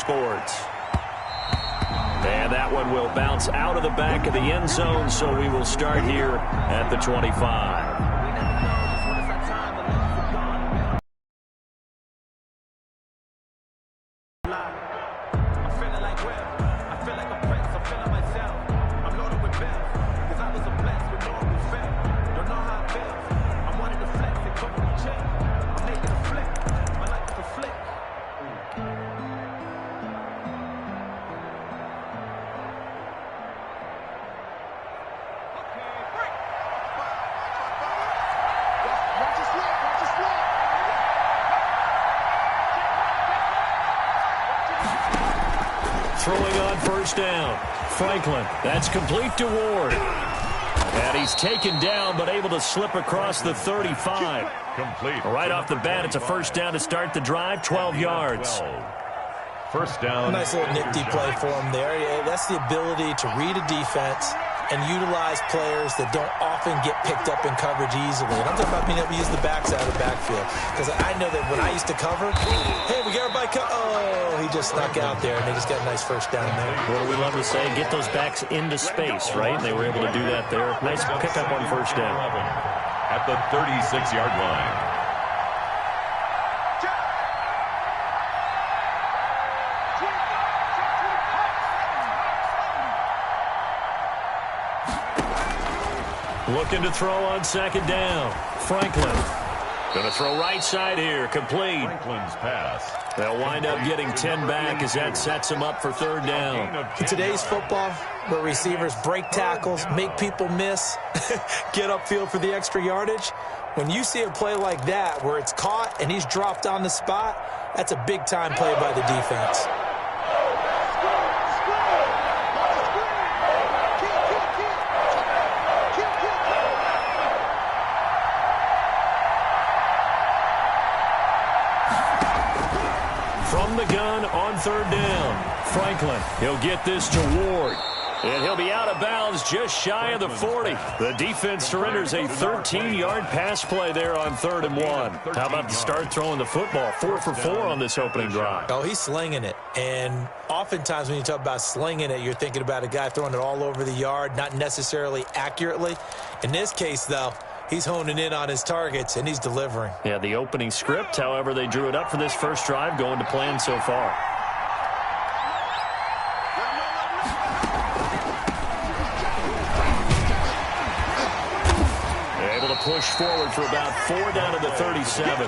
Sports. And that one will bounce out of the back of the end zone, so we will start here at the 25. Throwing on first down. Franklin. That's complete to Ward. And he's taken down, but able to slip across the 35. Complete. Right off the bat, it's a first down to start the drive, 12 yards. First down. Nice little nifty play for him there. Yeah, that's the ability to read a defense and utilize players that don't often get picked up in coverage easily. And I'm talking about being able to use the backside of the backfield. Because I know that when I used to cover, hey, we got everybody oh, he just snuck out there, and they just got a nice first down there. What do we love to say? Get those backs into space, right? They were able to do that there. Nice pickup on first down. At the 36-yard line. Looking to throw on second down. Franklin. Going to throw right side here. Complete. Franklin's pass. They'll wind up getting 10 back as that sets them up for third down. In today's football, where receivers break tackles, make people miss, get upfield for the extra yardage, when you see a play like that where it's caught and he's dropped on the spot, that's a big-time play by the defense. From the gun on third down. Franklin, he'll get this to Ward. And he'll be out of bounds just shy of the 40. The defense surrenders a 13-yard pass play there on 3rd and 1. How about to start throwing the football? 4 for 4 on this opening drive. Oh, he's slinging it. And oftentimes when you talk about slinging it, you're thinking about a guy throwing it all over the yard, not necessarily accurately. In this case, though, he's honing in on his targets, and he's delivering. Yeah, the opening script, however, they drew it up for this first drive, going to plan so far. Able to push forward for about 4 down to the 37.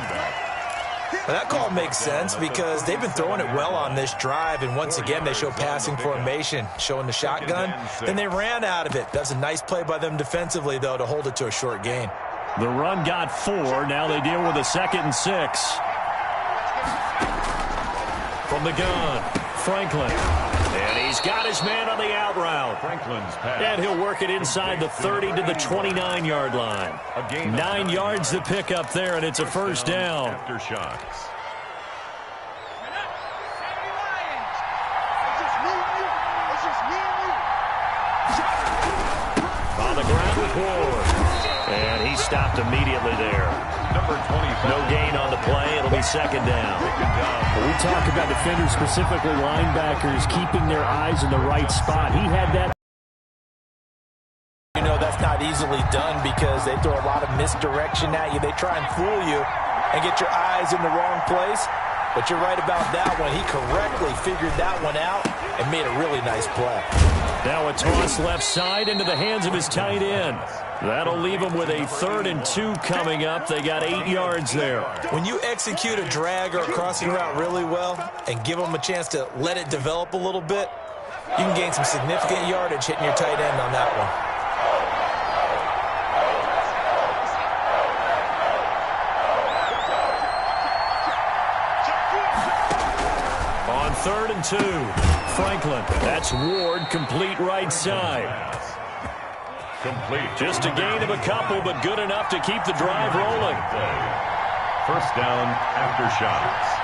Well, that call makes sense because they've been throwing it well on this drive, and once again they show passing formation, showing the shotgun. Then they ran out of it. That's a nice play by them defensively, though, to hold it to a short gain. The run got 4. Now they deal with a 2nd and 6. From the gun, Franklin. And he's got his man on the out route. Franklin's pass. And he'll work it inside the 30 to the 29-yard line. 9 yards to pick up there, and it's a first down. After shots. On the ground with Ward. And he stopped immediately there. Number 25. No gain on the play. It'll be 2nd down. We talk about defenders, specifically linebackers, keeping their eyes in the right spot. He had that. You know that's not easily done because they throw a lot of misdirection at you. They try and fool you and get your eyes in the wrong place. But you're right about that one. He correctly figured that one out and made a really nice play. Now a toss left side into the hands of his tight end. That'll leave him with a 3rd and 2 coming up. They got 8 yards there. When you execute a drag or a crossing route really well and give them a chance to let it develop a little bit, you can gain some significant yardage hitting your tight end on that one. On 3rd and 2, Franklin. That's Ward, complete right side. Complete. Just a gain of a couple, but good enough to keep the drive rolling. First down after shots.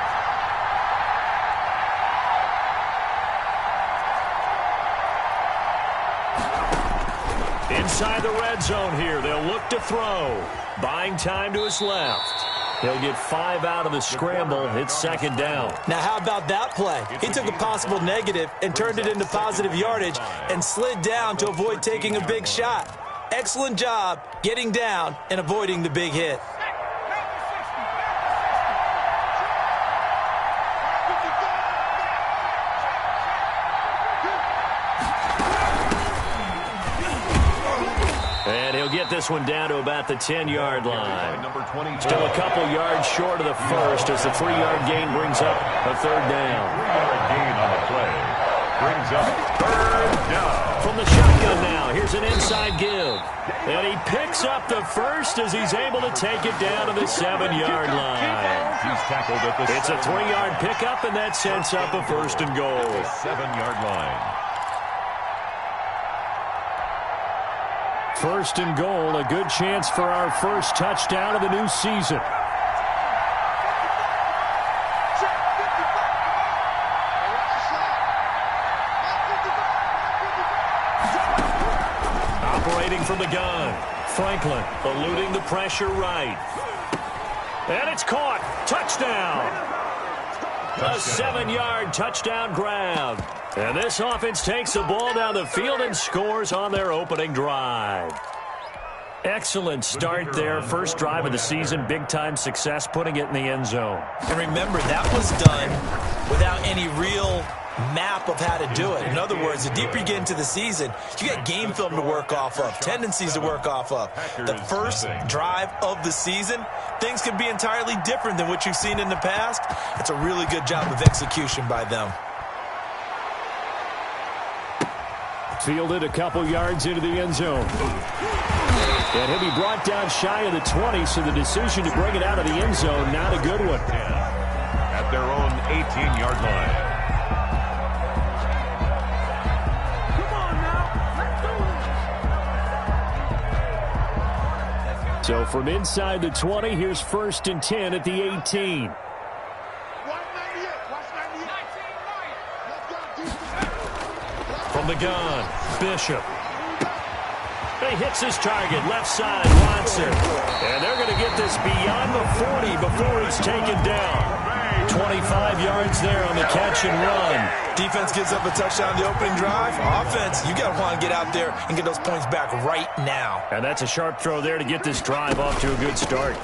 Inside the red zone here. They'll look to throw. Buying time to his left. He'll get 5 out of the scramble. It's second down. Now, how about that play? He took a possible negative and turned it into positive yardage and slid down to avoid taking a big shot. Excellent job getting down and avoiding the big hit. And he'll get this one down to about the 10-yard line. Still a couple yards short of the first as the 3-yard gain brings up a third down. 3-yard gain on the play brings up third down. From the shotgun now, here's an inside give. And he picks up the first as he's able to take it down to the 7-yard line. He's tackled at the It's a 3-yard pickup, and that sets up a first and goal. 7-yard line. First and goal, a good chance for our first touchdown of the new season. Operating from the gun, Franklin eluding the pressure right. And it's caught. Touchdown. A 7-yard touchdown grab. And this offense takes the ball down the field and scores on their opening drive. Excellent start there. First drive of the season. Big-time success putting it in the end zone. And remember, that was done without any real map of how to do it. In other words, the deeper you get into the season, you got game film to work off of, tendencies to work off of. The first drive of the season, things can be entirely different than what you've seen in the past. It's a really good job of execution by them. Fielded a couple yards into the end zone. And he'll be brought down shy of the 20, so the decision to bring it out of the end zone, not a good one. At their own 18-yard line. So from inside the 20, here's first and 10 at the 18. From the gun, Bishop. He hits his target, left side, Watson. And they're going to get this beyond the 40 before he's taken down. 25 yards there on the catch and run. Defense gives up a touchdown the opening drive. Offense, you got to want to get out there and get those points back right now. And that's a sharp throw there to get this drive off to a good start.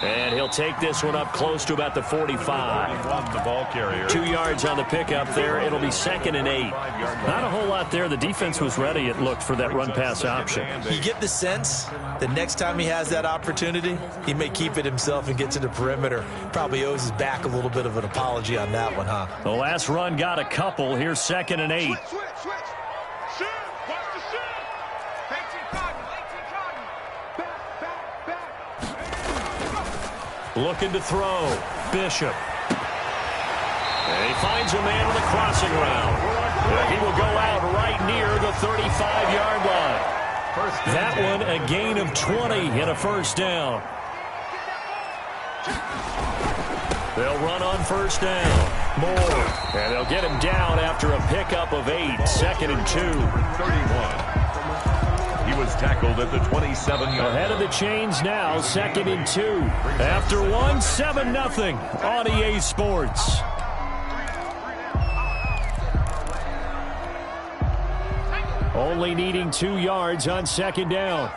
And he'll take this one up close to about the 45. The ball carrier. 2 yards on the pickup there. It'll be second and 8. Not a whole lot there. The defense was ready, it looked, for that run-pass option. You get the sense that next time he has that opportunity, he may keep it himself and get to the perimeter. Probably owes his back a little bit of an apology on that one, huh? The last run got a couple. Here's second and 8. Looking to throw. Bishop. And he finds a man on the crossing route. And he will go out right near the 35-yard line. That one a gain of 20 and a first down. They'll run on first down. Moore. And they'll get him down after a pickup of 8. Second and 2. 31. He was tackled at the 27-yard. Ahead of the chains now, second and 2. After 1, 7-0 on EA Sports. Only needing 2 yards on second down.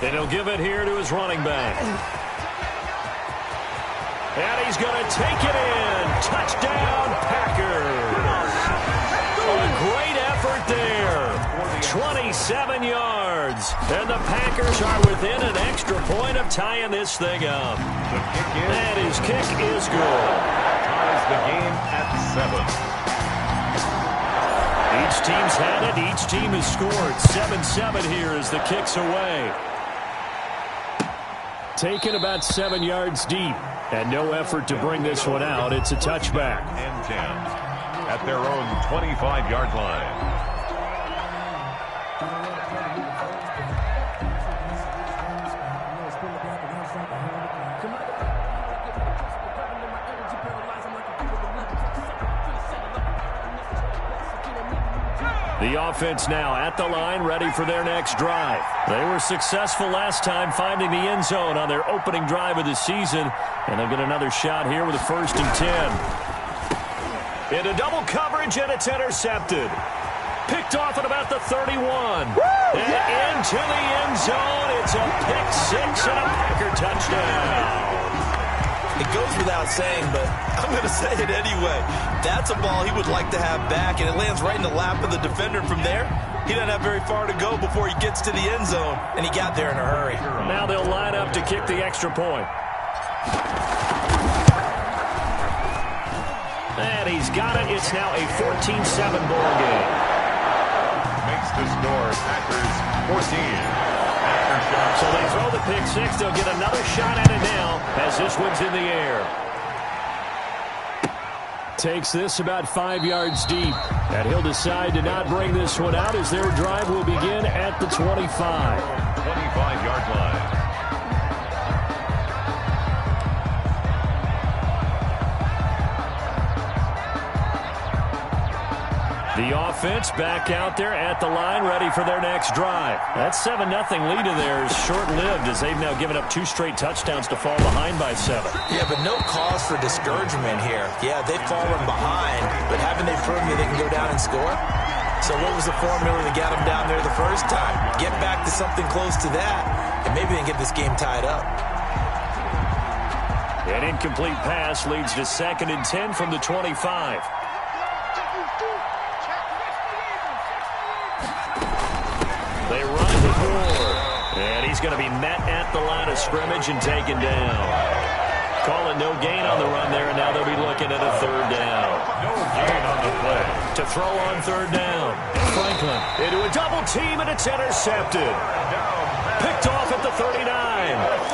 And he'll give it here to his running back. And he's going to take it in. Touchdown, Packers. A great effort there. 27 yards. And the Packers are within an extra point of tying this thing up. And his kick is good. Ties the game at 7. Each team's had it. Each team has scored. 7-7 here as the kick's away. Taken about 7 yards deep. And no effort to bring this one out. It's a touchback. And 10 at their own 25-yard line. The offense now at the line, ready for their next drive. They were successful last time finding the end zone on their opening drive of the season, and they'll get another shot here with a 1st and 10. Into double coverage, and it's intercepted. Picked off at about the 31. And into the end zone. It's a pick 6 and a Packer touchdown. It goes without saying, but I'm going to say it anyway. That's a ball he would like to have back, and it lands right in the lap of the defender. From there, he doesn't have very far to go before he gets to the end zone, and he got there in a hurry. Now they'll line up to kick the extra point. And he's got it. It's now a 14-7 ball game. Makes the score Packers 14. So they throw the pick 6. They'll get another shot at it now as this one's in the air. Takes this about 5 yards deep. And he'll decide to not bring this one out as their drive will begin at the 25. 25-yard line. The offense back out there at the line, ready for their next drive. That 7-0 lead of theirs short-lived as they've now given up 2 straight touchdowns to fall behind by 7. Yeah, but no cause for discouragement here. Yeah, they've fallen behind, but haven't they proven that they can go down and score? So what was the formula that got them down there the first time? Get back to something close to that, and maybe they can get this game tied up. An incomplete pass leads to 2nd and 10 from the 25. They run the board. And he's going to be met at the line of scrimmage and taken down. Call it no gain on the run there, and now they'll be looking at a 3rd down. No gain on the play. To throw on 3rd down. Franklin into a double team, and it's intercepted. Picked off at the 39.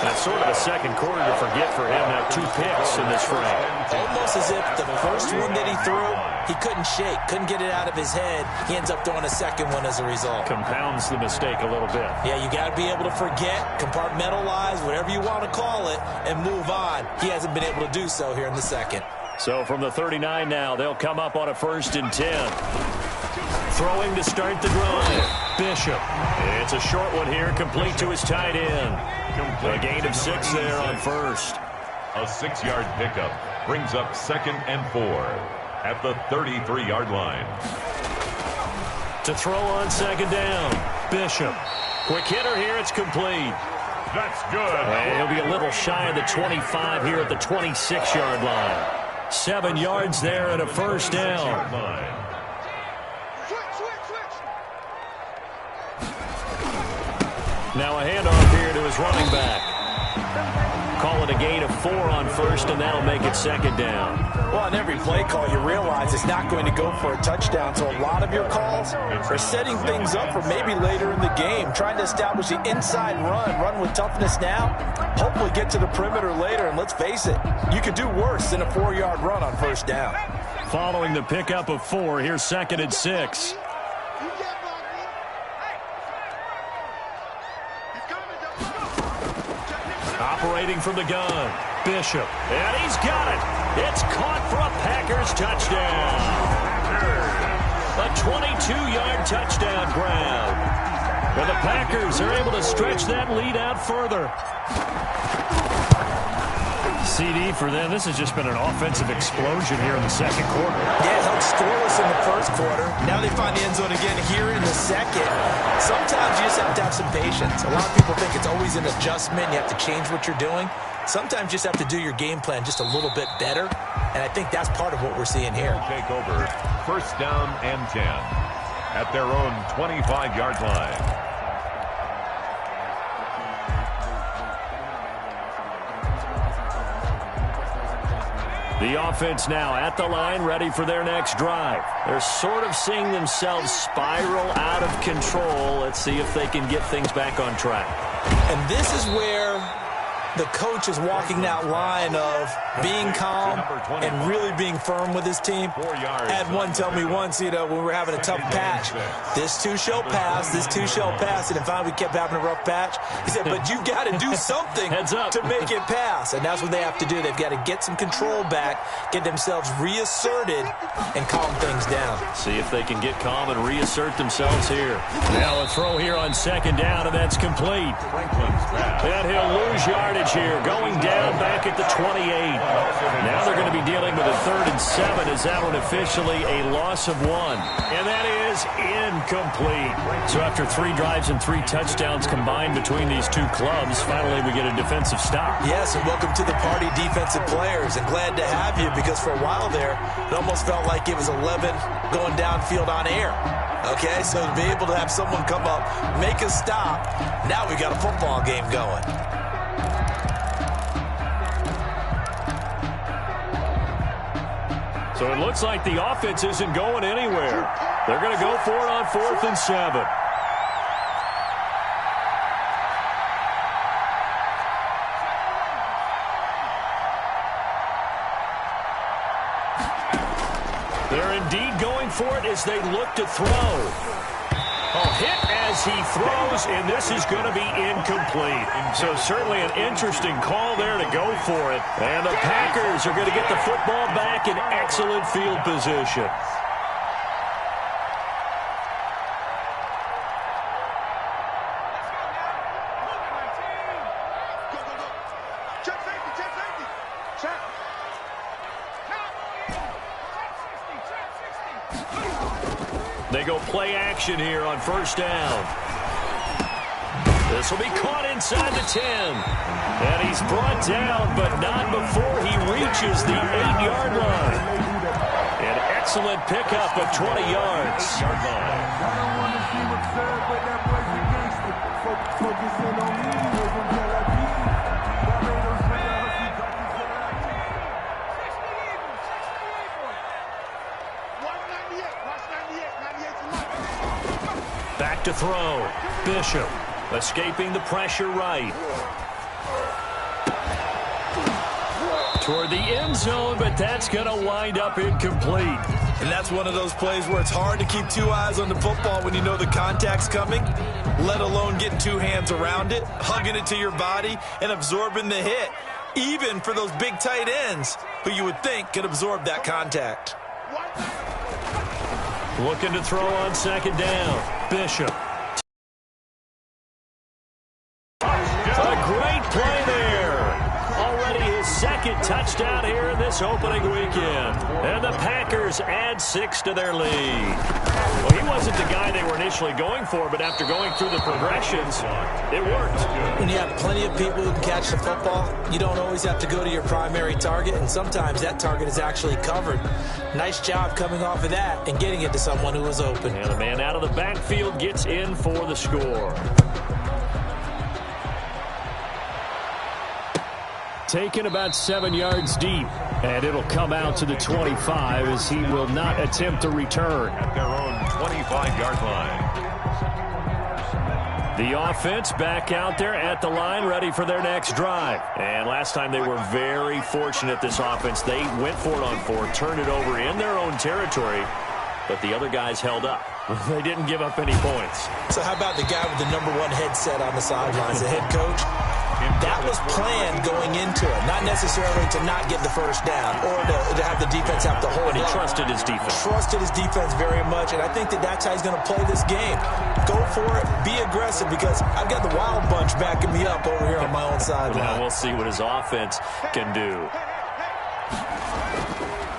That's sort of a second quarter to forget for him. Now 2 picks in this frame. Almost as if the first one that he threw, he couldn't shake, couldn't get it out of his head. He ends up throwing a second one as a result. Compounds the mistake a little bit. Yeah, you got to be able to forget, compartmentalize, whatever you want to call it, and move on. He hasn't been able to do so here in the second. So from the 39 now, they'll come up on a 1st and 10. Throwing to start the drive. Bishop. It's a short one here, complete to his tight end. A gain of 6 there on 1st. A 6-yard pickup brings up 2nd and 4 at the 33-yard line. To throw on 2nd down. Bishop. Quick hitter here, it's complete. That's good. And he'll be a little shy of the 25 here at the 26-yard line. 7 yards there and a 1st down. Now a handoff here to his running back. Call it a gain of 4 on 1st, and that'll make it 2nd down. Well, on every play call, you realize it's not going to go for a touchdown, so a lot of your calls are setting things up for maybe later in the game, trying to establish the inside run with toughness now, hopefully get to the perimeter later, and let's face it, you could do worse than a 4-yard run on 1st down. Following the pickup of 4, here's 2nd and 6. Operating from the gun, Bishop, and he's got it. It's caught for a Packers touchdown. A 22-yard touchdown grab. And the Packers are able to stretch that lead out further. CD for them. This has just been an offensive explosion here in the second quarter. Yeah, it held scoreless in the first quarter. Now they find the end zone again here in the second. Sometimes you just have to have some patience. A lot of people think it's always an adjustment. You have to change what you're doing. Sometimes you just have to do your game plan just a little bit better. And I think that's part of what we're seeing here. Take over 1st down and 10 at their own 25-yard line. The offense now at the line, ready for their next drive. They're sort of seeing themselves spiral out of control. Let's see if they can get things back on track. And this is where the coach is walking that line of being calm and really being firm with his team. I had one tell me once, when we were having a tough patch, this too shall pass, this too shall pass. And finally we kept having a rough patch. He said, but you got to do something to make it pass. And that's what they have to do. They've got to get some control back, get themselves reasserted, and calm things down. See if they can get calm and reassert themselves here. Now a throw here on second down, and that's complete. And he'll lose yardage here, going down back at the 28. Now they're going to be dealing with a 3rd and 7 as that one officially a loss of 1. And that is incomplete. So after 3 drives and 3 touchdowns combined between these two clubs, finally we get a defensive stop. Yes, and welcome to the party, defensive players. And glad to have you, because for a while there, it almost felt like it was 11 going downfield on air. Okay, so to be able to have someone come up, make a stop, now we got a football game going. So it looks like the offense isn't going anywhere. They're going to go for it on 4th and 7. They're indeed going for it as they look to throw. Hit as he throws, and this is going to be incomplete. So certainly an interesting call there to go for it. And the Packers are going to get the football back in excellent field position. They go play action here on 1st down. This will be caught inside the 10. And he's brought down, but not before he reaches the 8-yard line. An excellent pickup of 20 yards. Back to throw. Bishop escaping the pressure right. Toward the end zone, but that's going to wind up incomplete. And that's one of those plays where it's hard to keep 2 eyes on the football when you know the contact's coming, let alone getting 2 hands around it, hugging it to your body, and absorbing the hit, even for those big tight ends who you would think could absorb that contact. Looking to throw on 2nd down. Bishop. A great play there. Already his 2nd touchdown here in this opening weekend. And the Packers add 6 to their lead. Well, he wasn't the guy they were initially going for, but after going through the progressions, it worked. When you have plenty of people who can catch the football, you don't always have to go to your primary target, and sometimes that target is actually covered. Nice job coming off of that and getting it to someone who was open. And the man out of the backfield gets in for the score. Taken about 7 yards deep, and it'll come out to the 25 as he will not attempt a return. At their own 25-yard line. The offense back out there at the line, ready for their next drive. And last time they were very fortunate, this offense. They went for it on 4, turned it over in their own territory, but the other guys held up. They didn't give up any points. So how about the guy with the #1 headset on the sidelines, the head coach? That was planned going into it, not necessarily to not get the first down or to have the defense have to hold it. But he trusted his defense. Trusted his defense very much, and I think that's how he's going to play this game. Go for it, be aggressive, because I've got the wild bunch backing me up over here on my own sideline. Now we'll see what his offense can do.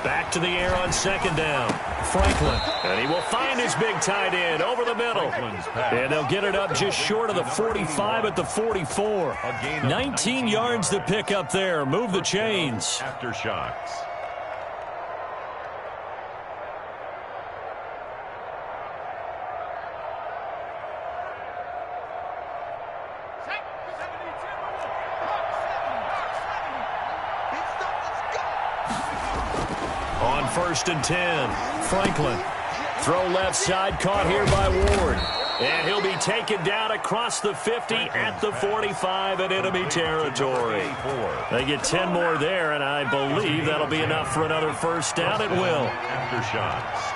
Back to the air on 2nd down. Franklin. And he will find his big tight end over the middle. And they'll get it up just short of the 45 at the 44. 19 yards to pick up there. Move the chains. Aftershocks. On 1st and 10, Franklin. Throw left side, caught here by Ward. And he'll be taken down across the 50 at the 45 in enemy territory. They get 10 more there, and I believe that'll be enough for another first down. It will. After shots.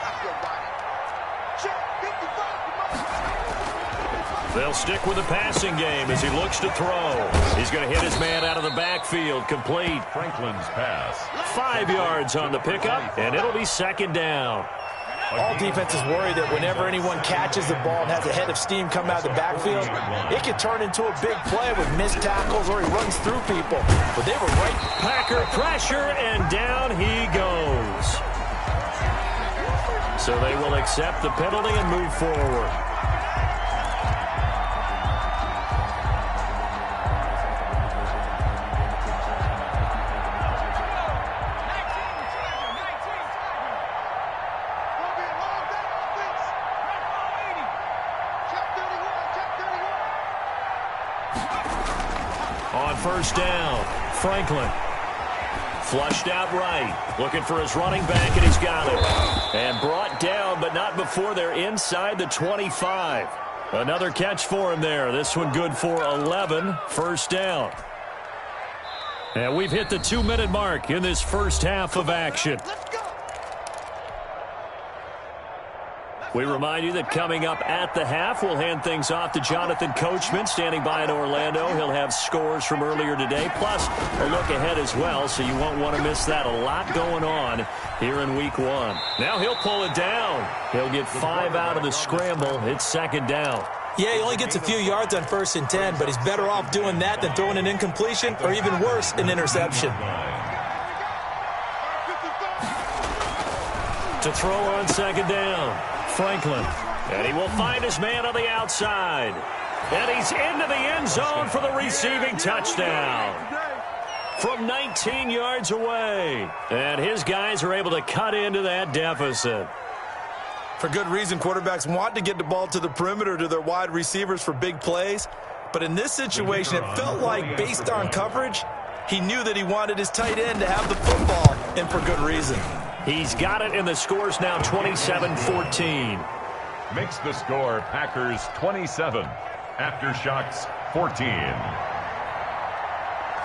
They'll stick with the passing game as he looks to throw. He's going to hit his man out of the backfield. Complete. Franklin's pass. 5 yards on the pickup, and it'll be second down. All defenses worry that whenever anyone catches the ball and has a head of steam come out of the backfield, it can turn into a big play with missed tackles or he runs through people. But they were right. Packer pressure, and down he goes. So they will accept the penalty and move forward. On first down, Franklin. Flushed out right. Looking for his running back, and he's got it. And brought down, but not before they're inside the 25. Another catch for him there. This one good for 11. First down. And we've hit the 2-minute mark in this first half of action. We remind you that coming up at the half, we'll hand things off to Jonathan Coachman, standing by in Orlando. He'll have scores from earlier today, plus a look ahead as well, so you won't want to miss that. A lot going on here in Week 1. Now he'll pull it down. He'll get 5 out of the scramble. It's second down. Yeah, he only gets a few yards on 1st and 10, but he's better off doing that than throwing an incompletion or even worse, an interception. To throw on second down. Franklin, and he will find his man on the outside. And he's into the end zone for the receiving touchdown from 19 yards away. And his guys are able to cut into that deficit. For good reason, quarterbacks want to get the ball to the perimeter to their wide receivers for big plays. But in this situation, it felt like, based on coverage, he knew that he wanted his tight end to have the football, and for good reason. He's got it, and the score's now 27-14. Makes the score Packers 27. Aftershocks 14.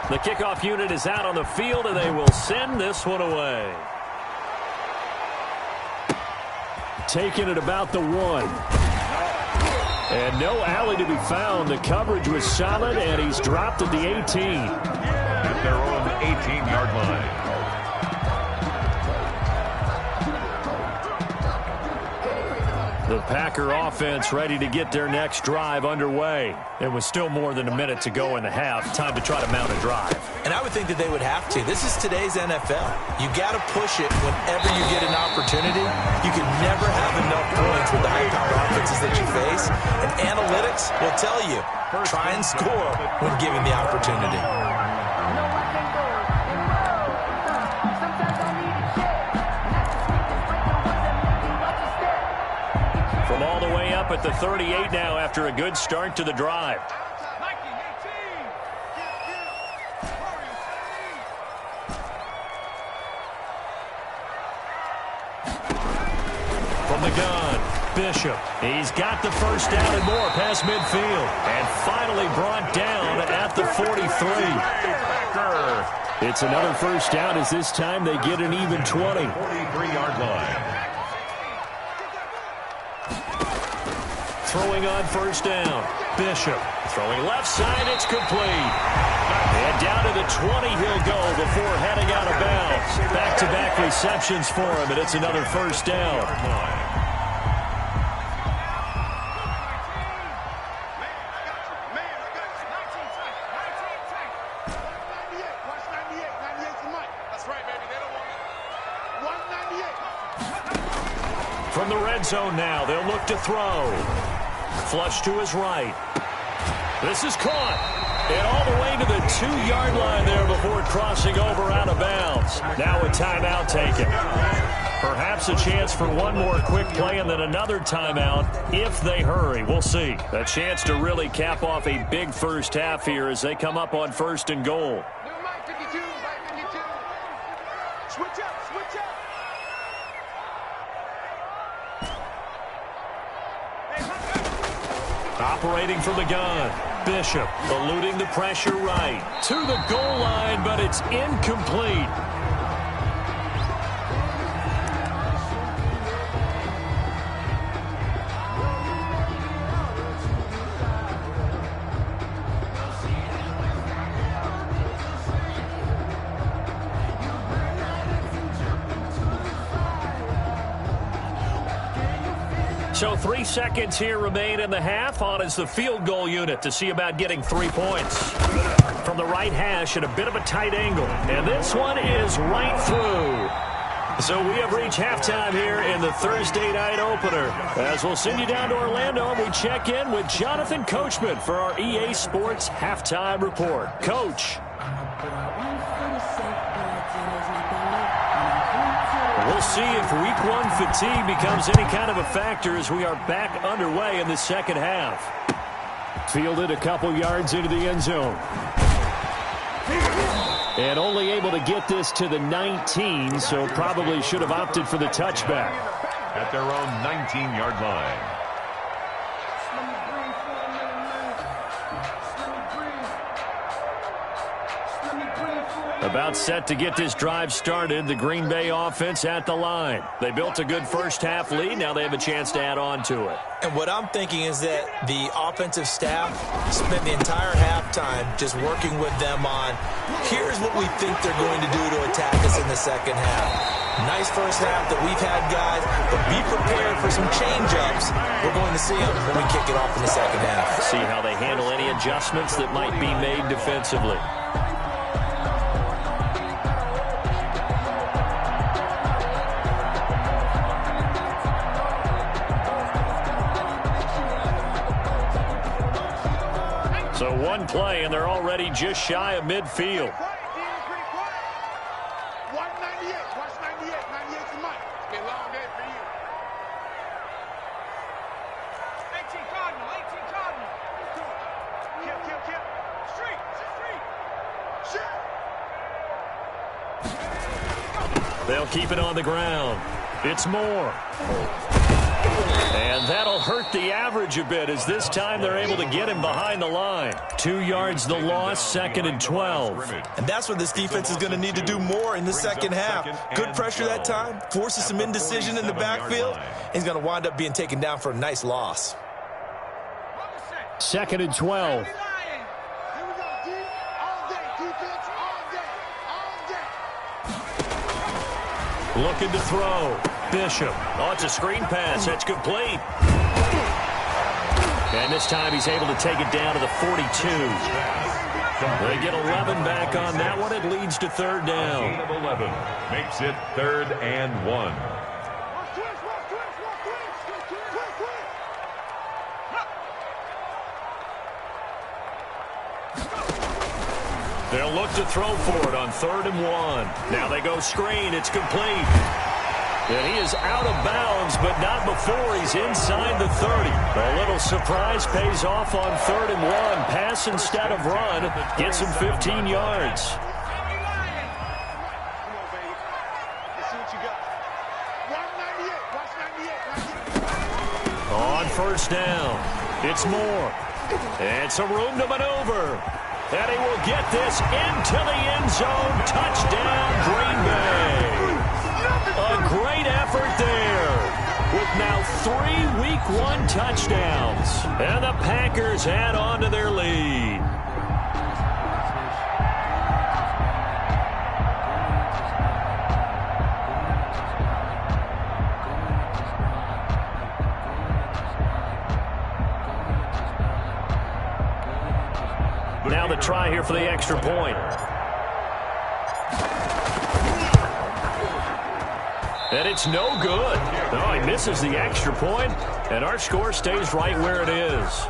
The kickoff unit is out on the field, and they will send this one away. Taking it about the 1. And no alley to be found. The coverage was solid, and he's dropped at the 18. At their own 18-yard line. The Packer offense ready to get their next drive underway. It was still more than a minute to go in the half. Time to try to mount a drive. And I would think that they would have to. This is today's NFL. You got to push it whenever you get an opportunity. You can never have enough points with the high-powered offenses that you face. And analytics will tell you, try and score when given the opportunity. From all the way up at the 38 now after a good start to the drive. From the gun, Bishop. He's got the first down and more past midfield. And finally brought down at the 43. It's another first down as this time they get an even 20. 43-yard line. Throwing on first down. Bishop throwing left side. It's complete. And down to the 20 he'll go before heading out of bounds. Back-to-back receptions for him, and it's another first down. From the red zone now, they'll look to throw. Flush to his right. This is caught. And all the way to the 2-yard line there before crossing over out of bounds. Now a timeout taken. Perhaps a chance for one more quick play and then another timeout if they hurry. We'll see. A chance to really cap off a big first half here as they come up on 1st and goal. Switch up, switch up. Operating from the gun. Bishop eluding the pressure right. To the goal line, but it's incomplete. So 3 seconds here remain in the half. On is the field goal unit to see about getting 3 points. From the right hash at a bit of a tight angle. And this one is right through. So we have reached halftime here in the Thursday night opener. As we'll send you down to Orlando, and we check in with Jonathan Coachman for our EA Sports Halftime Report. Coach. We'll see if week one fatigue becomes any kind of a factor as we are back underway in the second half. Fielded a couple yards into the end zone. And only able to get this to the 19, so probably should have opted for the touchback. At their own 19-yard line. About set to get this drive started, the Green Bay offense at the line. They built a good first-half lead. Now they have a chance to add on to it. And what I'm thinking is that the offensive staff spent the entire halftime just working with them on, here's what we think they're going to do to attack us in the second half. Nice first half that we've had, guys, but be prepared for some change-ups. We're going to see them when we kick it off in the second half. See how they handle any adjustments that might be made defensively. So one play, and they're already just shy of midfield. 198. Watch 98. 98's the mic. It's been a long day for you. 18 Cardinal. 18 Cardinal. Kill. Street. Shit. They'll keep it on the ground. It's Moore. And that'll hurt the average a bit as this time they're able to get him behind the line. 2 yards the loss, 2nd and 12. And that's what this defense is going to need to do more in the second half. Good pressure that time, forces some indecision in the backfield. He's going to wind up being taken down for a nice loss. 2nd and 12. Here we go, D. All day. Defense all day. Looking to throw. Bishop. Oh, it's a screen pass. That's complete. And this time he's able to take it down to the 42. They get 11 back on that one. It leads to third down. Gain of 11 makes it 3rd and 1. They'll look to throw for it on 3rd and 1. Now they go screen. It's complete. And he is out of bounds, but not before he's inside the 30. A little surprise pays off on 3rd and 1. Pass instead of run. Gets him 15 yards. Come on, baby. Let's see what you got. 198. Watch 98. On first down, it's Moore. And some room to maneuver. And he will get this into the end zone. Touchdown, Green Bay. A great effort there. With now 3 Week 1 touchdowns. And the Packers add on to their lead. Now the try here for the extra point. And it's no good. No, he misses the extra point, and our score stays right where it is.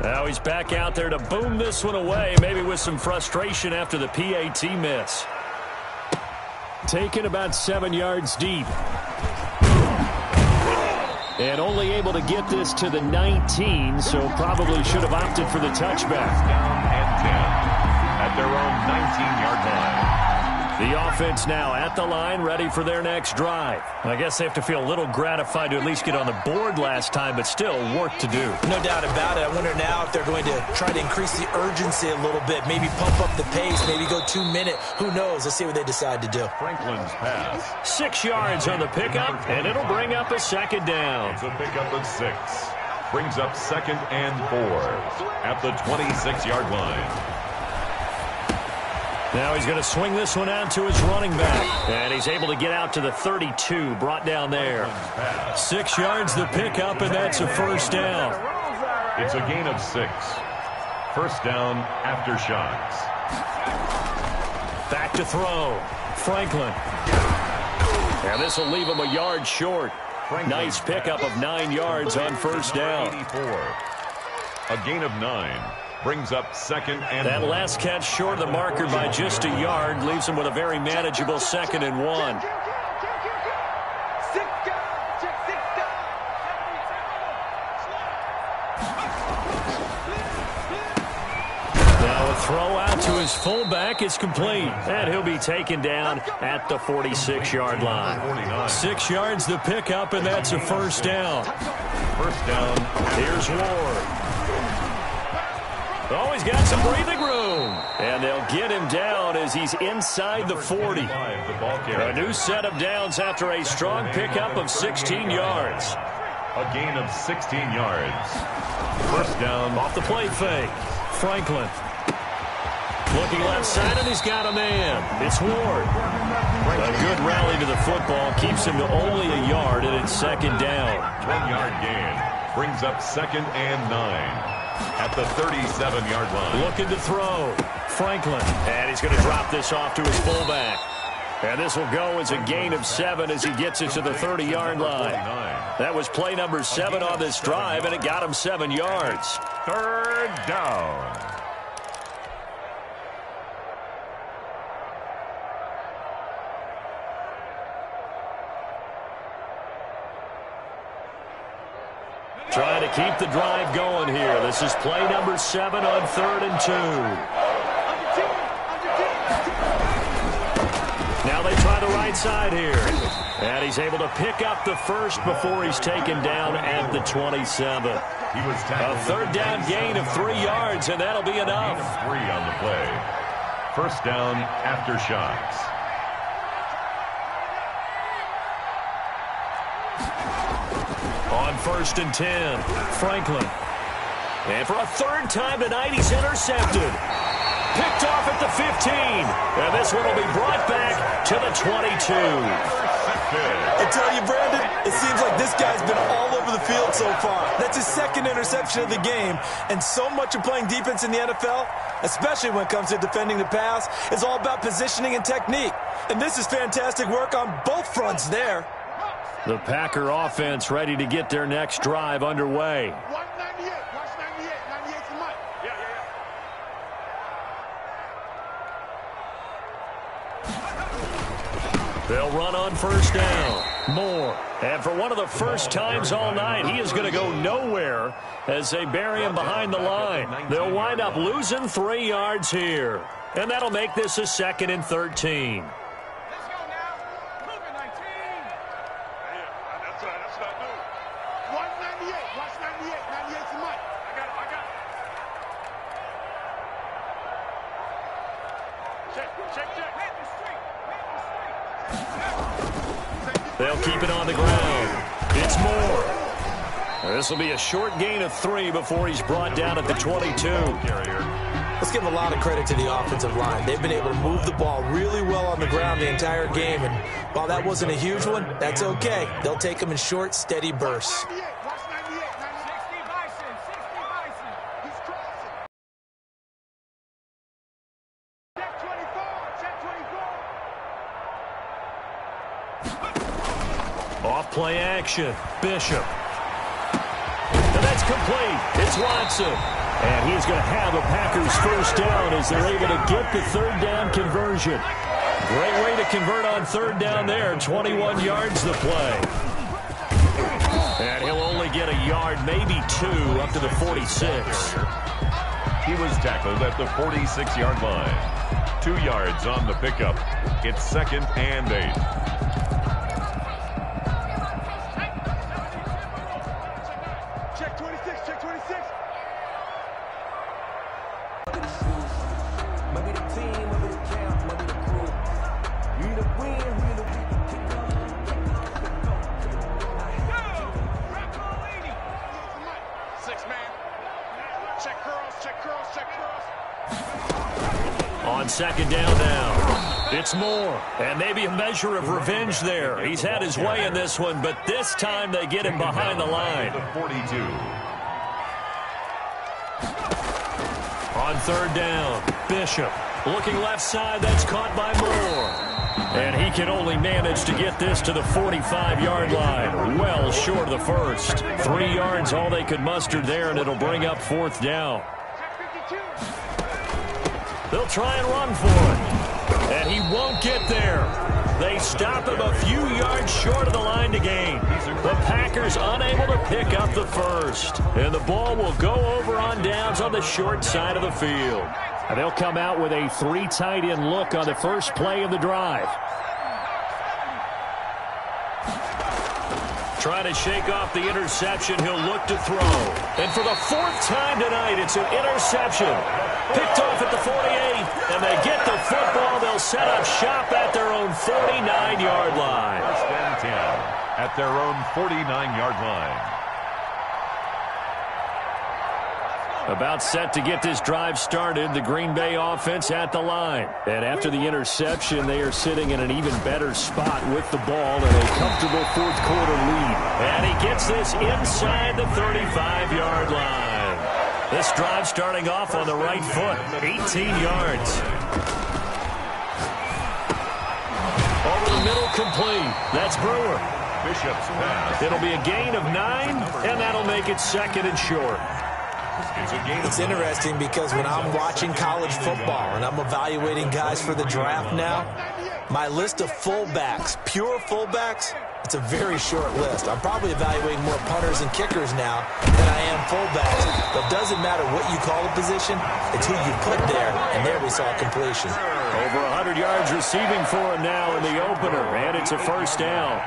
Now he's back out there to boom this one away, maybe with some frustration after the PAT miss. Taken about 7 yards deep. And only able to get this to the 19, so probably should have opted for the touchback. Down and 10 at their own 19-yard line. The offense now at the line, ready for their next drive. I guess they have to feel a little gratified to at least get on the board last time, but still work to do. No doubt about it. I wonder now if they're going to try to increase the urgency a little bit, maybe pump up the pace, maybe go 2 minute. Who knows? Let's see what they decide to do. Franklin's pass. 6 yards on the pickup, and it'll bring up a second down. It's a pickup of 6. Brings up 2nd and 4 at the 26-yard line. Now he's going to swing this one out to his running back. And he's able to get out to the 32, brought down there. 6 yards the pickup, and that's a first down. It's a gain of 6. First down after shots. Back to throw. Franklin. And this will leave him a yard short. Nice pickup of 9 yards on first down. 84. A gain of 9. Brings up 2nd and that last catch short of the marker by just a yard leaves him with a very manageable 2nd and 1. Now a throw out to his fullback is complete, and he'll be taken down at the 46-yard line. 6 yards the pickup, and that's a first down. First down. Here's Ward. Oh, he's got some breathing room. And they'll get him down as he's inside the 40. A new set of downs after a strong pickup of 16 yards. A gain of 16 yards. First down. Off the play fake. Franklin. Looking left side, and he's got a man. It's Ward. A good rally to the football keeps him to only a yard, and it's second down. 1-yard gain. Brings up 2nd and 9. At the 37-yard line. Looking to throw. Franklin. And he's going to drop this off to his fullback. And this will go as a gain of 7 as he gets it to the 30-yard line. That was play number 7 on this drive, and it got him 7 yards. Third down. Trying to keep the drive going here. This is play number 7 on 3rd and 2. Now they try the right side here. And he's able to pick up the first before he's taken down at the 27. A third down gain of 3 yards, and that'll be enough. 3 on the play. First down after shots. On 1st and 10, Franklin. And for a third time tonight, he's intercepted. Picked off at the 15. And this one will be brought back to the 22. I tell you, Brandon, it seems like this guy's been all over the field so far. That's his 2nd interception of the game. And so much of playing defense in the NFL, especially when it comes to defending the pass, is all about positioning and technique. And this is fantastic work on both fronts there. The Packer offense ready to get their next drive underway. 198. Watch 98. 98's the mic. Yeah. They'll run on first down. Moore. And for one of the first times all night, he is going to go nowhere as they bury him behind the line. They'll wind up losing 3 yards here. And that'll make this a 2nd and 13. They'll keep it on the ground. It's Moore. This will be a short gain of 3 before he's brought down at the 22. Let's give a lot of credit to the offensive line. They've been able to move the ball really well on the ground the entire game. And while that wasn't a huge one, that's okay. They'll take them in short, steady bursts. Off play action. Bishop. And that's complete. It's Watson. And he's going to have a Packers first down as they're able to get the third down conversion. Great way to convert on third down there. 21 yards the play. And he'll only get a yard, maybe 2, up to the 46. He was tackled at the 46-yard line. 2 yards on the pickup. It's 2nd and 8. Check 26, check 26. Maybe the team, maybe the camp, maybe the crew. We the win, we the win. Six man. Check curls, check curls, check curls. On second down now, it's Moore. And maybe a measure of revenge there. He's had his way in this one, but this time they get him behind the line. The 42. On third down, Bishop. Looking left side, that's caught by Moore. And he can only manage to get this to the 45-yard line. Well short of the first. 3 yards all they could muster there, and it'll bring up fourth down. They'll try and run for it. And he won't get there. They stop him a few yards short of the line to gain. The Packers unable to pick up the first. And the ball will go over on downs on the short side of the field. And they'll come out with a 3 tight end look on the first play of the drive. Trying to shake off the interception. He'll look to throw. And for the 4th time tonight, it's an interception. Picked off at the 48, and they get the football. They'll set up shop at their own 49-yard line. 1st and 10 at their own 49-yard line. About set to get this drive started, the Green Bay offense at the line. And after the interception, they are sitting in an even better spot with the ball and a comfortable 4th quarter lead. And he gets this inside the 35-yard line. This drive starting off on the right foot, 18 yards. Over the middle, complete. That's Brewer. Bishop's pass. It'll be a gain of 9, and that'll make it 2nd and short. It's interesting because when I'm watching college football and I'm evaluating guys for the draft now, my list of fullbacks, pure fullbacks, it's a very short list. I'm probably evaluating more punters and kickers now than I am fullbacks. But it doesn't matter what you call a position, it's who you put there, and there we saw completion. Over 100 yards receiving for him now in the opener, and it's a first down.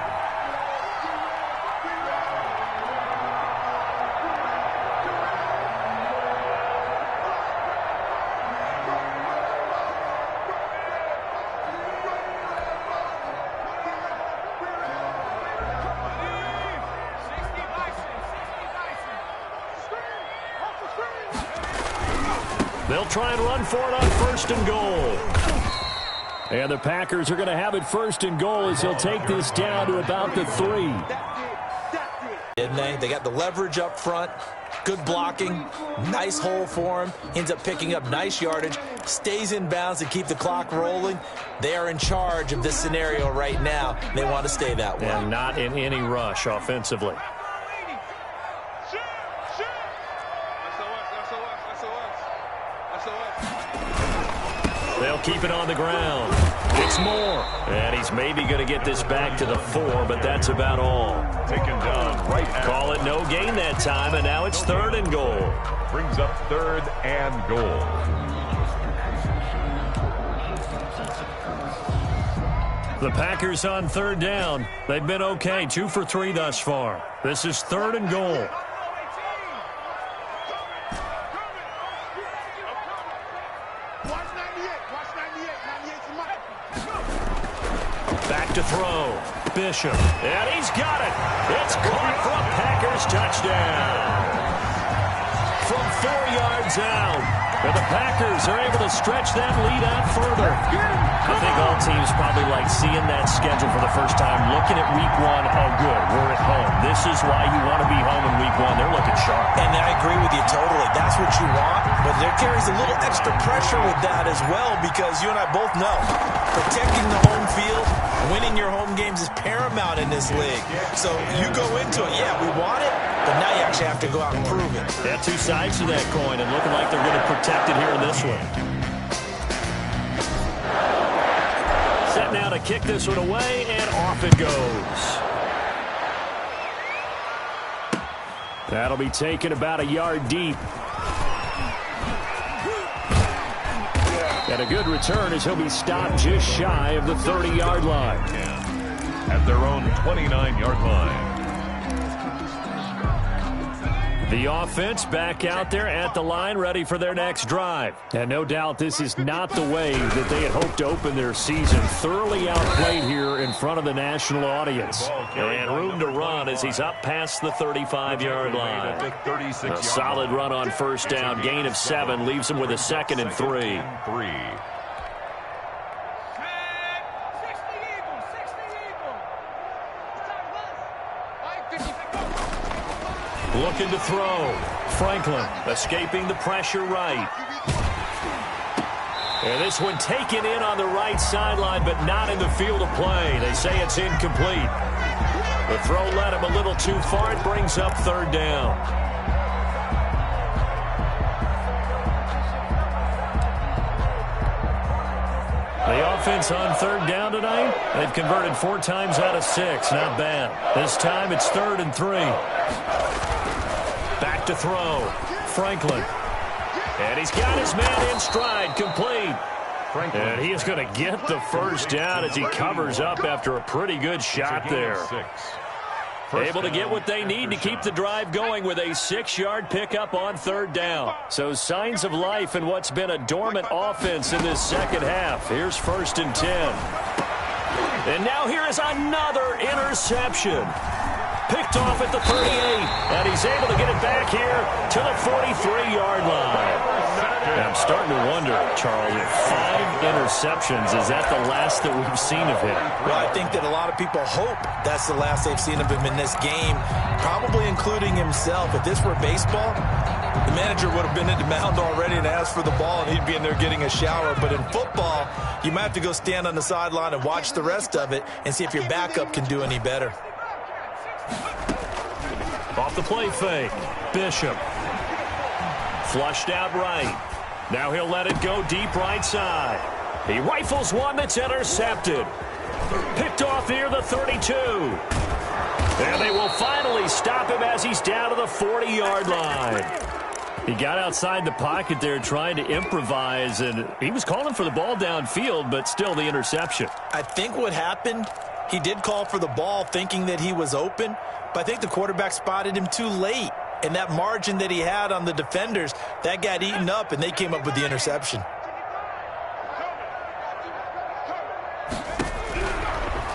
They'll try and run for it on 1st and goal. And the Packers are going to have it 1st and goal as he'll take this down to about the 3. Didn't they? They got the leverage up front, good blocking, nice hole for him, ends up picking up nice yardage, stays in bounds to keep the clock rolling. They are in charge of this scenario right now. They want to stay that way. And not in any rush offensively. They'll keep it on the ground. It's Moore. And he's maybe going to get this back to the 4, but that's about all. Taken down right at. Call it no gain that time, and now it's 3rd and goal. Brings up 3rd and goal. The Packers on 3rd down. They've been okay, 2 for 3 thus far. This is 3rd and goal. Back to throw. Bishop. And he's got it. It's caught for a Packers touchdown. From 4 yards out. And the Packers are able to stretch that lead out further. I think all teams probably like seeing that schedule for the first time, looking at week 1. Oh, good, we're at home. This is why you want to be home in week 1. They're looking sharp. And I agree with you totally. That's what you want. But There carries a little extra pressure with that as well, because you and I both know protecting the home field, winning your home games is paramount in this league. So you go into it, yeah, we want it, but now you actually have to go out and prove it. Yeah, two sides to that coin, and looking like they're going to protect it here in this one. Set now to kick this one away, and off it goes. That'll be taken about a yard deep. And a good return as he'll be stopped just shy of the 30-yard line. At their own 29-yard line. The offense back out there at the line, ready for their next drive. And no doubt this is not the way that they had hoped to open their season. Thoroughly outplayed here in front of the national audience. And room to run as he's up past the 35-yard line. A solid run on first down. Gain of 7 leaves him with a 2nd and 3. Looking to throw. Franklin escaping the pressure right. And this one taken in on the right sideline, but not in the field of play. They say it's incomplete. The throw led him a little too far. It brings up 3rd down. The offense on 3rd down tonight, they've converted 4 times out of 6. Not bad. This time it's 3rd and 3. Back to throw. Franklin. And he's got his man in stride. Complete. And he is going to get the first down as he covers up after a pretty good shot there. Able to get what they need to keep the drive going with a 6-yard pickup on 3rd down. So signs of life in what's been a dormant offense in this second half. Here's 1st and 10. And now here is another interception. Picked off at the 38, and he's able to get it back here to the 43-yard line. And I'm starting to wonder, Charles, if 5 interceptions, is that the last that we've seen of him? Well, I think that a lot of people hope that's the last they've seen of him in this game, probably including himself. If this were baseball, the manager would have been at the mound already and asked for the ball, and he'd be in there getting a shower. But in football, you might have to go stand on the sideline and watch the rest of it and see if your backup can do any better. Off the play fake. Bishop. Flushed out right. Now he'll let it go deep right side. He rifles one that's intercepted. Picked off near the 32. And they will finally stop him as he's down to the 40-yard line. He got outside the pocket there trying to improvise, and he was calling for the ball downfield, but still the interception. I think what happened, he did call for the ball thinking that he was open, but I think the quarterback spotted him too late. And that margin that he had on the defenders, that got eaten up, and they came up with the interception.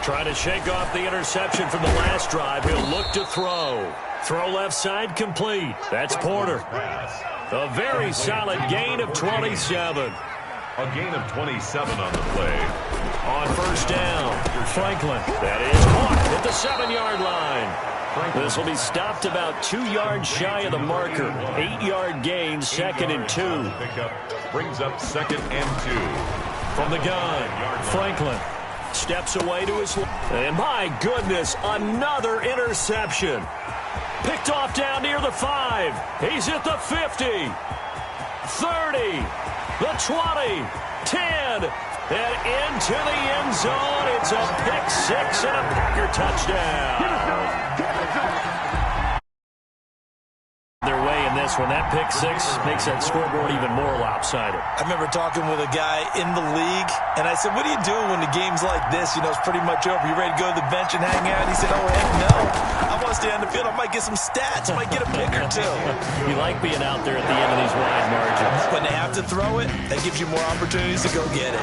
Trying to shake off the interception from the last drive. He'll look to throw. Throw left side complete. That's Porter. A very solid gain of 27. A gain of 27 on the play. On first down, Franklin. That is caught at the 7-yard line. This will be stopped about 2 yards shy of the marker. 8-yard gain, 2nd and 2. Pickup brings up 2nd and 2. From the gun, Franklin steps away to his left. And my goodness, another interception. Picked off down near the 5. He's at the 50. 30. The 20. 10. And into the end zone. It's a pick 6 and a Packer touchdown. Their way in this one. That pick 6 makes that scoreboard even more lopsided. I remember talking with a guy in the league, and I said, what do you do when the game's like this? You know, it's pretty much over. You ready to go to the bench and hang out? He said, oh, heck no. I want to stay on the field. I might get some stats. I might get a pick or 2. You like being out there at the end of these wide margins. When they have to throw it, that gives you more opportunities to go get it.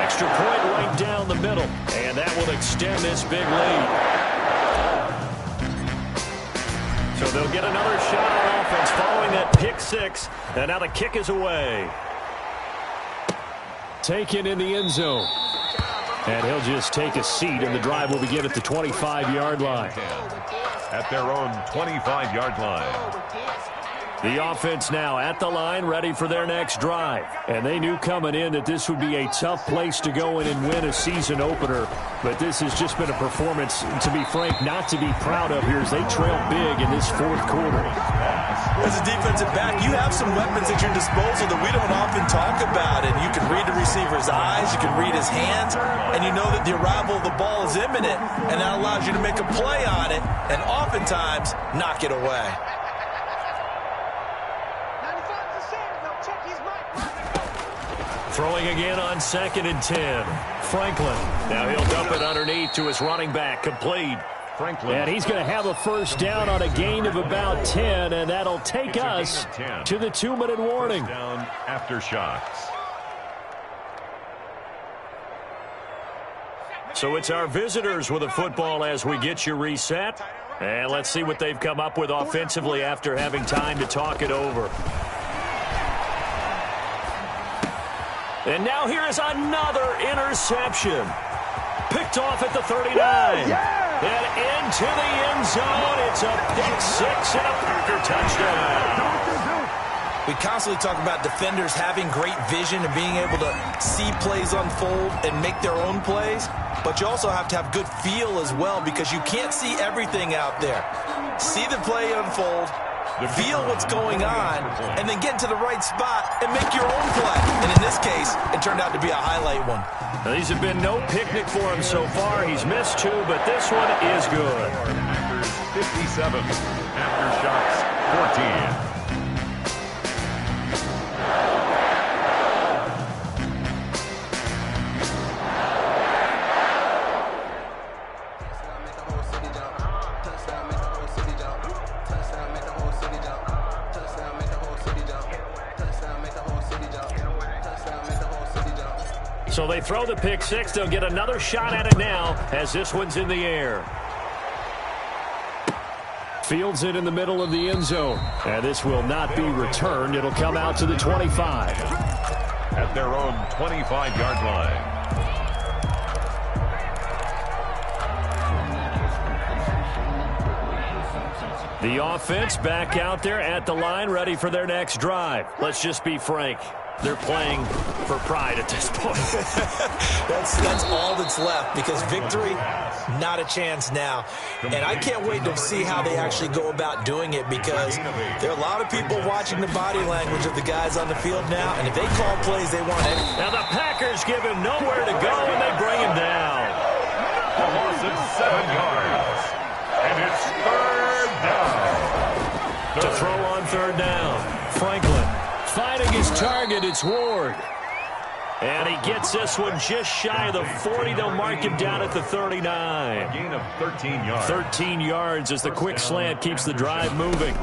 Extra point right down the middle, and that will extend this big lead. So they'll get another shot on offense following that pick 6, and now the kick is away. Taken in the end zone. And he'll just take a seat, and the drive will begin at the 25-yard line. At their own 25-yard line. The offense now at the line, ready for their next drive. And they knew coming in that this would be a tough place to go in and win a season opener. But this has just been a performance, to be frank, not to be proud of here as they trail big in this fourth quarter. As a defensive back, you have some weapons at your disposal that we don't often talk about. And you can read the receiver's eyes, you can read his hands, and you know that the arrival of the ball is imminent. And that allows you to make a play on it and oftentimes knock it away. Throwing again on 2nd and 10. Franklin. Now he'll dump it underneath to his running back. Complete. Franklin. And he's going to have a first down on a gain of about 10, and that'll take us to the 2-minute warning. First down after shots. So it's our visitors with the football as we get you reset. And let's see what they've come up with offensively after having time to talk it over. And now here is another interception. Picked off at the 39. And into the end zone. It's a pick six and a Packer touchdown. We constantly talk about defenders having great vision and being able to see plays unfold and make their own plays. But you also have to have good feel as well because you can't see everything out there. See the play unfold, feel what's going on, and then get to the right spot and make your own play. And in this case, it turned out to be a highlight one. Now, these have been no picnic for him so far. He's missed 2, but this one is good. Packers 57. After shots 14. So they throw the pick six. They'll get another shot at it now as this one's in the air. Fields it in the middle of the end zone. And this will not be returned. It'll come out to the 25. At their own 25-yard line. The offense back out there at the line, ready for their next drive. Let's just be frank. They're playing for pride at this point. That's all that's left because victory, not a chance now. And I can't wait to see how they actually go about doing it because there are a lot of people watching the body language of the guys on the field now. And if they call plays, they want it. Now the Packers give him nowhere to go and they bring him down. A loss of 7 yards. And it's third down. To throw on third down, Franklin. Finding his target, it's Ward. And he gets this one just shy of the 40. They'll mark him down at the 39. A gain of 13 yards. 13 yards as the quick slant keeps the drive moving.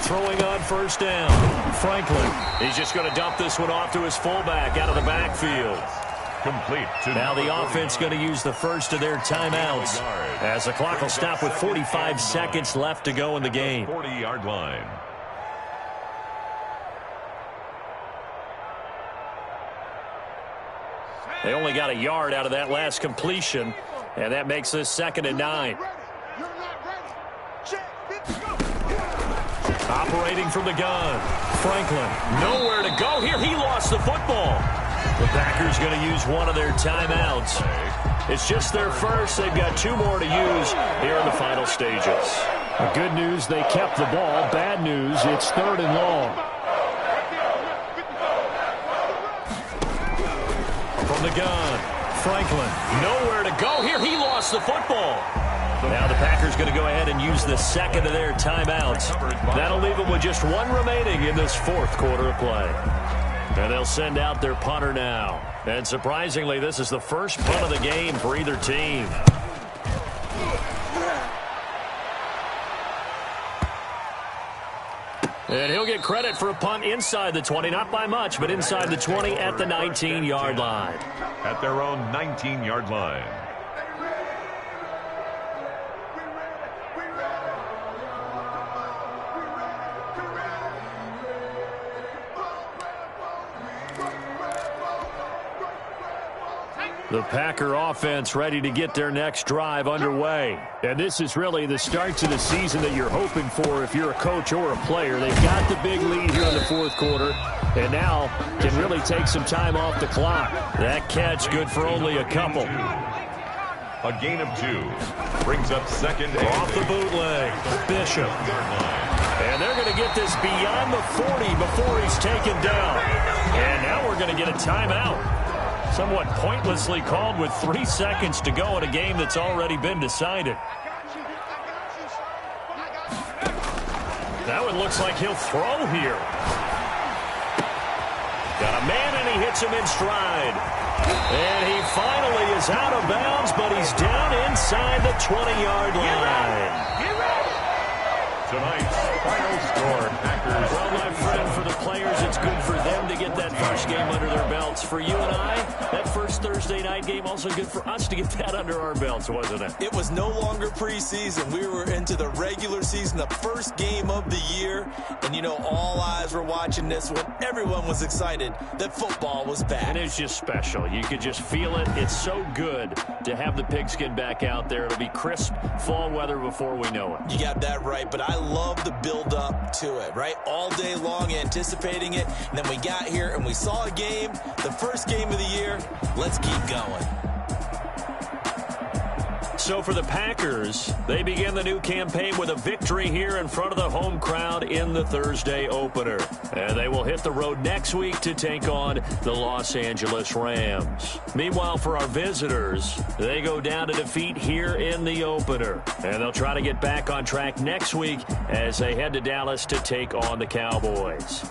Throwing on first down, Franklin. He's just going to dump this one off to his fullback out of the backfield. Complete. Now the offense going to use the first of their timeouts as the clock will stop with 45 seconds left to go in the game. 40-yard line. They only got a yard out of that last completion, and that makes this 2nd and 9. Operating from the gun, Franklin. Nowhere to go here. He lost the football. The Packers going to use one of their timeouts. It's just their first. They've got 2 more to use here in the final stages. Good news, they kept the ball. Bad news, it's 3rd and long. From the gun, Franklin. Nowhere to go here. He lost the football. Now the Packers going to go ahead and use the 2nd of their timeouts. That'll leave them with just 1 remaining in this 4th quarter of play. And they'll send out their punter now. And surprisingly, this is the first punt of the game for either team. And he'll get credit for a punt inside the 20, not by much, but inside the 20 at the 19-yard line. At their own 19-yard line. The Packer offense ready to get their next drive underway. And this is really the start to the season that you're hoping for if you're a coach or a player. They've got the big lead here in the fourth quarter, and now can really take some time off the clock. That catch good for only a couple. A gain of 2. Brings up second and off the bootleg. Bishop. And they're going to get this beyond the 40 before he's taken down. And now we're going to get a timeout. Somewhat pointlessly called with 3 seconds to go in a game that's already been decided. That one looks like he'll throw here. Got a man, and he hits him in stride. And he finally is out of bounds, but he's down inside the 20-yard line. Tonight's final score, Packers. Well, my friend, for the players, it's good for them to get that first game under their belts. For you and I, that first Thursday night game, also good for us to get that under our belts, wasn't it? It was no longer preseason. We were into the regular season, the first game of the year. And, you know, all eyes were watching this one. Everyone was excited that football was back. And it's just special. You could just feel it. It's so good to have the pigskin back out there. It'll be crisp fall weather before we know it. You got that right, but I love the build-up to it, right? All day long anticipating it, and then we got here and we saw a game, the first game of the year. Let's keep going. So for the Packers, they begin the new campaign with a victory here in front of the home crowd in the Thursday opener. And they will hit the road next week to take on the Los Angeles Rams. Meanwhile, for our visitors, they go down to defeat here in the opener. And they'll try to get back on track next week as they head to Dallas to take on the Cowboys.